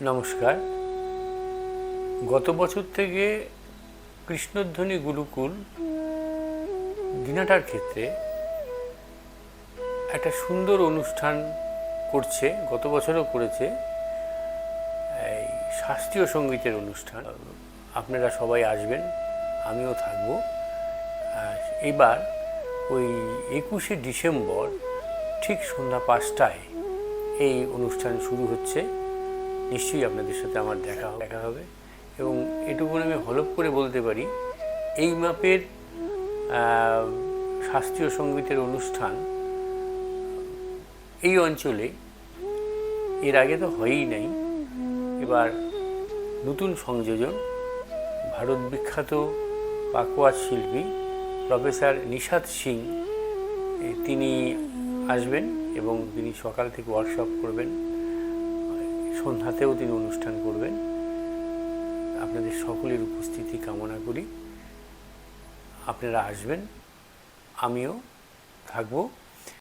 নমস্কার। গত বছর থেকে কৃষ্ণধ্বনি গুরুকুল দিনাটার ক্ষেত্রে একটা সুন্দর অনুষ্ঠান করছে, গত বছরও করেছে। এই শাস্ত্রীয় সঙ্গীতের অনুষ্ঠান, আপনারা সবাই আসবেন, আমিও থাকব। এবার ওই 21শে ডিসেম্বর ঠিক সন্ধ্যা 5টায় এই অনুষ্ঠান শুরু হচ্ছে। নিশ্চয়ই আপনাদের সাথে আমার দেখা হবে। এবং এটুকু আমি হলফ করে বলতে পারি, এই মাপের শাস্ত্রীয় সঙ্গীতের অনুষ্ঠান এই অঞ্চলে এর আগে তো হয়ই নাই। এবার নতুন সংযোজন, ভারত বিখ্যাত পাকওয়াজ শিল্পী প্রফেসর নিশাত সিং তিনি আসবেন এবং তিনি সকাল থেকে ওয়ার্কশপ করবেন, সন্ধ্যাতেও তিনি অনুষ্ঠান করবেন। আপনাদের সকলের উপস্থিতি কামনা করি। আপনারা আসবেন, আমিও থাকবো।